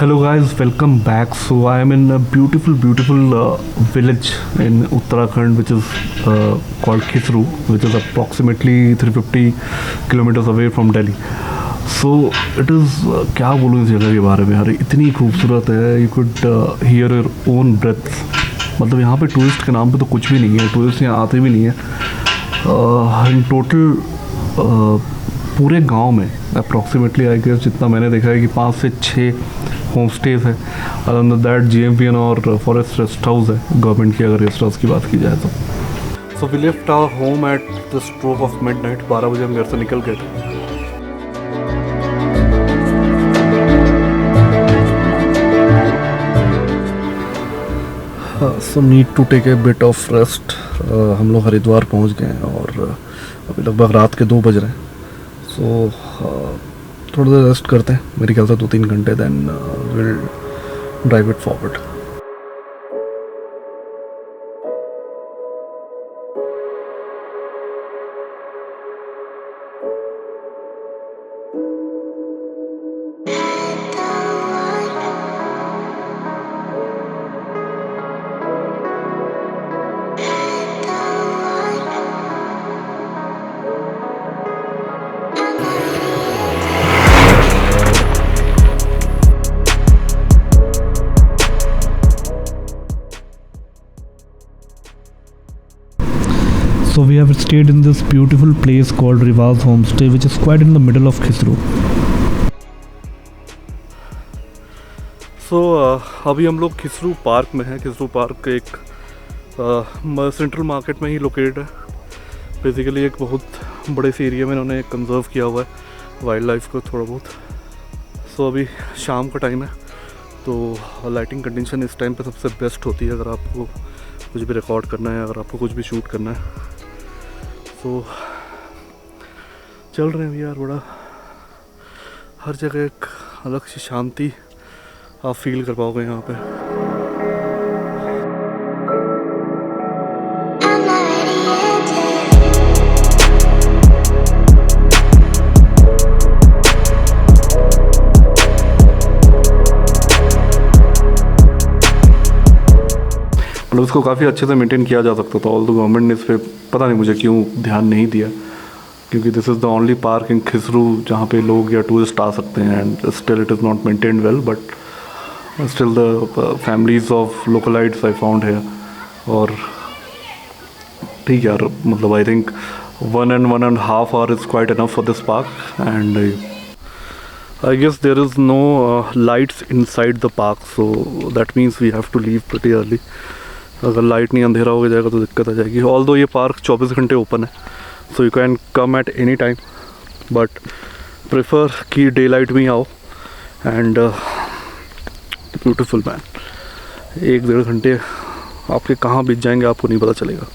Hello guys, welcome back. So I am in a beautiful village in Uttarakhand, which is called Khisru, which is approximately 350 kilometers away from Delhi. So it is क्या बोलूँ इस जगह के बारे में यार, इतनी खूबसूरत है. You could hear your own breath. मतलब यहाँ पे टूरिस्ट के नाम पे तो कुछ भी नहीं है, टूरिस्ट यहाँ आते भी नहीं है. इन टोटल पूरे गांव में अप्रॉक्सीमेटली आई गेस जितना मैंने देखा है कि 5 से 6 होम स्टेज है. अदर दैट GMPN और फॉरेस्ट रेस्ट हाउस है गवर्नमेंट की, अगर रेस्ट हाउस की बात की जाए तो. So we left our home at the stroke of midnight. 12 बजे हम घर से निकल गए थे. So need to take a bit of rest. हम लोग हरिद्वार पहुंच गए हैं और अभी लगभग रात के 2 बज रहे हैं. सो थोड़ा देर रेस्ट करते हैं, मेरे ख्याल से 2-3 घंटे, then will drive it forward. So we have stayed in this beautiful place called Rivaaz Homestay, which is quite in the middle of Khisru. So अभी हम लोग खिसरू पार्क में हैं. खिसरू पार्क एक सेंट्रल मार्केट में ही लोकेटेड है. बेसिकली एक बहुत बड़े से एरिया में इन्होंने कंजर्व किया हुआ है वाइल्ड लाइफ को थोड़ा बहुत. सो अभी शाम का टाइम है तो लाइटिंग कंडीशन इस टाइम पे सबसे बेस्ट होती है अगर आपको कुछ भी रिकॉर्ड करना है, अगर आपको कुछ भी शूट करना है. तो चल रहे हैं यार. बड़ा हर जगह एक अलग सी शांति आप फील कर पाओगे यहाँ पे. मतलब उसको काफ़ी अच्छे से मेंटेन किया जा सकता था. ऑल द गवर्नमेंट ने इस पर पता नहीं मुझे क्यों ध्यान नहीं दिया, क्योंकि this is the only park in खिसरू जहाँ पे लोग या टूरिस्ट आ सकते हैं. And still it is not maintained well, but still the families of localites I found है. और ठीक यार, मतलब I think 1.5 hour is quite enough for this park. And I guess there is no lights inside the park, so that means we have to leave pretty early. अगर light नहीं, अंधेरा हो जाएगा तो दिक्कत आ जाएगी. ऑल्दो ये पार्क 24 घंटे ओपन है, so you can come at any time, but prefer कि डे लाइट में आओ. एंड ब्यूटीफुल मैन, 1-1.5 घंटे आपके कहाँ बीत जाएंगे आपको नहीं पता चलेगा.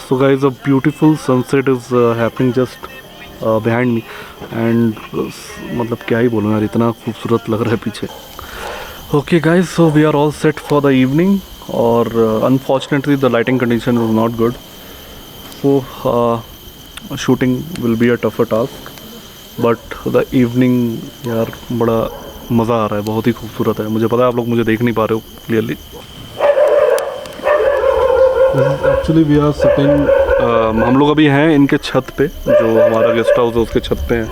So guys, a beautiful sunset is happening just behind me. And मतलब क्या ही बोलूँ यार, इतना खूबसूरत लग रहा है पीछे. Okay guys, so we are all set for the evening. और unfortunately the lighting condition is not good, so shooting will be a tougher task. But the evening यार बड़ा मज़ा आ रहा है, बहुत ही खूबसूरत है. मुझे पता है आप लोग मुझे देख नहीं पा रहे हो clearly. Actually we are sitting, हम लोग अभी हैं इनके छत पे, जो हमारा गेस्ट हाउस है उसके छत पे हैं.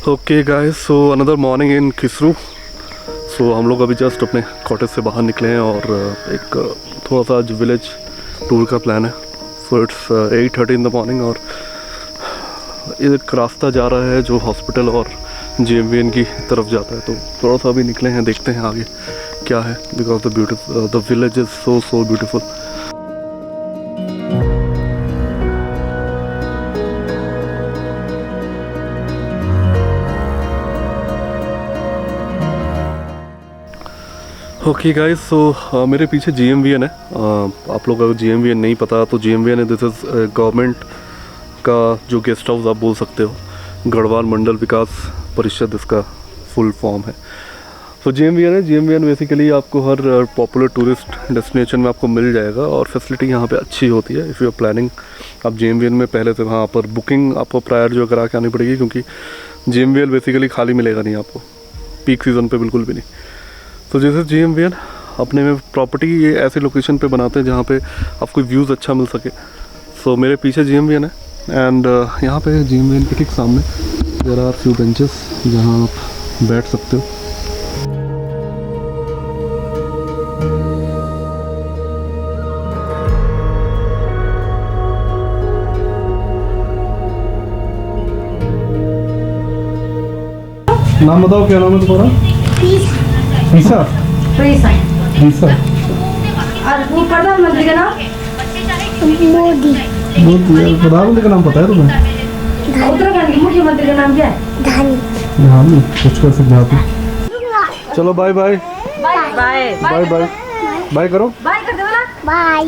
Okay guys, so another morning in खिसरू. सो हम लोग अभी जस्ट अपने कॉटेज से बाहर निकले हैं और एक थोड़ा सा आज विलेज टूर का प्लान है. So it's 8:30 in the morning और एक रास्ता जा रहा है जो हॉस्पिटल और GMPN की तरफ जाता है. तो थोड़ा सा अभी निकले हैं, देखते हैं आगे क्या है, because the village is so beautiful. Okay guys, so मेरे पीछे GMVN है। आप लोग अगर GMVN नहीं पता तो GMVN है, दिस इज़ गवर्नमेंट का जो गेस्ट हाउस आप बोल सकते हो, गढ़वाल मंडल विकास परिषद इसका फुल फॉर्म है। तो GMVN बेसिकली आपको हर पॉपुलर टूरिस्ट डेस्टिनेशन में आपको मिल जाएगा और फैसिलिटी यहाँ पे अच्छी होती है। इफ़ यू आर प्लानिंग, आप GMVN में पहले से वहाँ पर बुकिंग आपको प्रायर जो करा के आनी पड़ेगी, क्योंकि GMVN बेसिकली खाली मिलेगा नहीं आपको, पीक सीज़न पे बिल्कुल भी नहीं। तो जैसे GMVN अपने में प्रॉपर्टी ये ऐसे लोकेशन पे बनाते हैं जहाँ पे आपको व्यूज़ अच्छा मिल सके। सो मेरे पीछे GMVN है एंड यहाँ पे GMVN के ठीक सामने देयर आर फ्यू बेंचेस जहाँ आप बैठ सकते हो। नाम बताओ, क्या नाम है तुम्हारा? ईसा। ईसा। और वो प्रधानमंत्री का नाम मोदी। प्रधानमंत्री का नाम पता है तुम्हें? उत्तराखंड के मुख्यमंत्री का नाम क्या है? धानी। हाँ नहीं, कुछ कर सकते। चलो bye bye bye bye bye bye bye करो, बाय कर दो ना। बाय।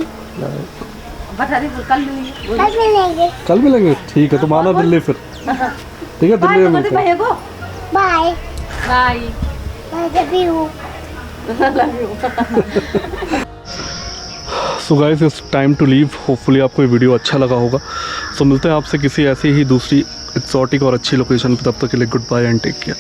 बता दे कल मिलेंगे। कल मिलेंगे। कल मिलेंगे, ठीक है। तुम आना दिल्ली फिर, ठीक है? दिल्ली में मिलते हैं। को bye. Bye bye love you. So guys, it's time to leave. Hopefully आपको ये वीडियो अच्छा लगा होगा। सो मिलते हैं आपसे किसी ऐसी ही दूसरी एक्सोटिक और अच्छी लोकेशन पे। तब तक के लिए good bye and take care.